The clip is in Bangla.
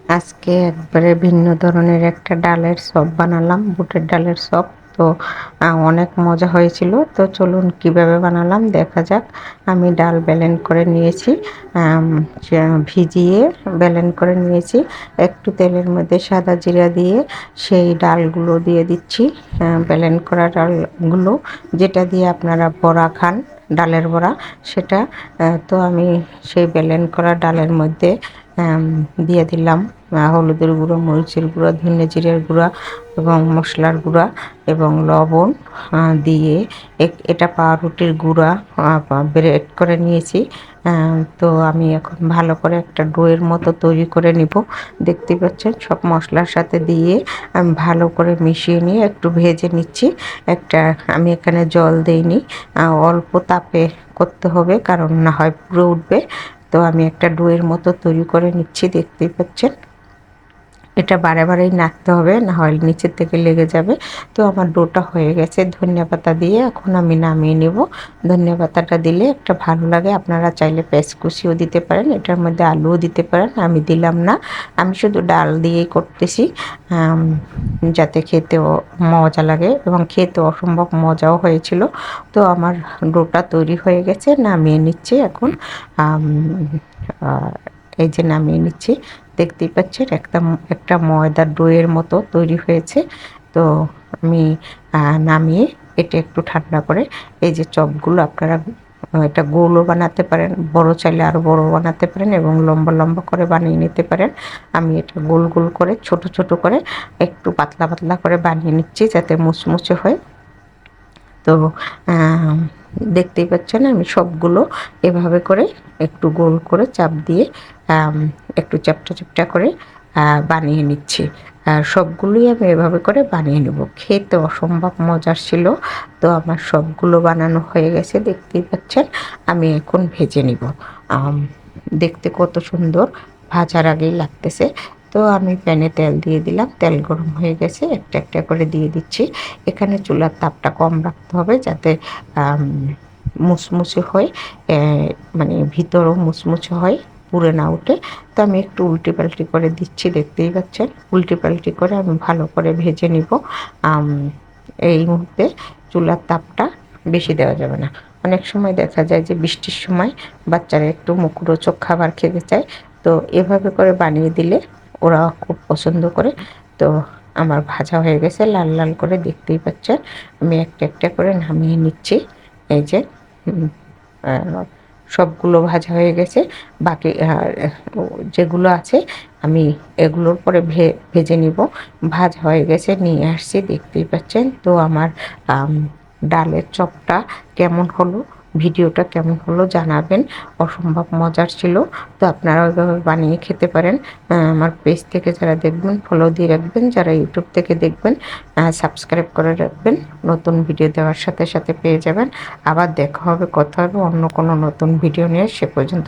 আজকে একবারে ভিন্ন ধরনের একটা ডালের চপ বানালাম, বুটের ডালের চপ। তো অনেক মজা হয়েছিল। তো চলুন কিভাবে বানালাম দেখা যাক। আমি ডাল ব্লেন্ড করে নিয়েছি, ভিজিয়ে ব্লেন্ড করে নিয়েছি। একটু তেলের মধ্যে সাদা জিরা দিয়ে সেই ডালগুলো দিয়ে দিচ্ছি, ব্লেন্ড করা ডালগুলো, যেটা দিয়ে আপনারা বড়া খান, ডালের বড়া সেটা। তো আমি সেই ব্লেন্ড করা ডালের মধ্যে দিয়ে দিলাম হলুদের গুঁড়ো, মরিচের গুঁড়ো, ধনে জিরের গুঁড়া এবং মশলার গুঁড়া এবং লবণ দিয়ে এটা পাউরুটির গুঁড়া ব্রেড করে নিয়েছি। তো আমি এখন ভালো করে একটা ডোয়ের মতো তৈরি করে নিব। দেখতে পাচ্ছেন সব মশলার সাথে দিয়ে আমি ভালো করে মিশিয়ে নিয়ে একটু ভেজে নিচ্ছি। আমি এখানে জল দেইনি, অল্প তাপে করতে হবে, কারণ না হয় পুরো উঠবে। তো আমি একটা ডোয়ের মতো তৈরি করে নিচ্ছি, দেখতেই পাচ্ছেন। এটা বারে বারেই নাড়তে হবে, না হয় নিচের থেকে লেগে যাবে। তো আমার ডোটা হয়ে গেছে। ধনিয়া পাতা দিয়ে এখন আমি নামিয়ে নেব। ধনিয়া পাতাটা দিলে একটা ভালো লাগে। আপনারা চাইলে পেঁয়াজ কুচিও দিতে পারেন, এটার মধ্যে আলুও দিতে পারেন, আমি দিলাম না। আমি শুধু ডাল দিয়েই করতেছি, যাতে খেতেও মজা লাগে এবং খেতে অসম্ভব মজাও হয়েছিল। তো আমার ডোটা তৈরি হয়ে গেছে, নামিয়ে নিচ্ছি এখন। এই যে নামিয়ে নিচ্ছি, দেখতেই পাচ্ছেন একটা ময়দার ডোয়ের মতো তৈরি হয়েছে। তো আমি নামিয়ে এটা একটু ঠান্ডা করে, এই যে চপগুলো আপনারা এটা গোলও বানাতে পারেন, বড় চাইলে আরও বড় বানাতে পারেন এবং লম্বা লম্বা করে বানিয়ে নিতে পারেন। আমি এটা গোল গোল করে ছোট ছোট করে একটু পাতলা পাতলা করে বানিয়ে নিচ্ছি, যাতে মুচমুচে হয়। তো দেখতেই পাচ্ছেন আমি সবগুলো এভাবে করে একটু গোল করে চাপ দিয়ে একটু চ্যাপটা চ্যাপটা করে বানিয়ে নিচ্ছি। সবগুলোই আমি এভাবে করে বানিয়ে নেব। খেতে অসম্ভব মজার ছিল। তো আমার সবগুলো বানানো হয়ে গেছে, দেখতেই পাচ্ছেন। আমি এখন ভেজে নিব। দেখতে কত সুন্দর ভাজার আগেই লাগতেছে। তো আমি প্যানে তেল দিয়ে দিলাম, তেল গরম হয়ে গেছে, একটা একটা করে দিয়ে দিচ্ছি। এখানে চুলার তাপটা কম রাখতে হবে, যাতে মুচমুচে হয়, মানে ভিতরও মুচমুচে হয়, পুড়ে না ওঠে। তো আমি একটু উল্টি পাল্টি করে দিচ্ছি, দেখতেই পাচ্ছেন। উল্টি পাল্টি করে আমি ভালো করে ভেজে নিব। এই মুহূর্তে চুলার তাপটা বেশি দেওয়া যাবে না। অনেক সময় দেখা যায় যে বৃষ্টির সময় বাচ্চারা একটু মুখরোচক খাবার খেতে চায়, তো এভাবে করে বানিয়ে দিলে ওরা খুব পছন্দ করে। তো আমার ভাজা হয়ে গেছে লাল লাল করে, দেখতেই পাচ্ছেন। আমি একটা একটা করে নামিয়ে নিচ্ছি। এই যে সবগুলো ভাজা হয়ে গেছে। বাকি যেগুলো আছে আমি এগুলোর পরে ভেজে নিব। ভাজা হয়ে গেছে, নিয়ে আসছি, দেখতেই পাচ্ছেন। তো আমার ডালের চপটা কেমন হলো, ভিডিওটা কেমন হলো জানাবেন। অসম্ভব মজার ছিল। তো আপনারা ওইভাবে বানিয়ে খেতে পারেন। আমার পেজ থেকে যারা দেখবেন ফলো দিয়ে রাখবেন, যারা ইউটিউব থেকে দেখবেন সাবস্ক্রাইব করে রাখবেন। নতুন ভিডিও দেওয়ার সাথে সাথে পেয়ে যাবেন। আবার দেখা হবে, কথা হবে অন্য কোনো নতুন ভিডিও নিয়ে। সে পর্যন্ত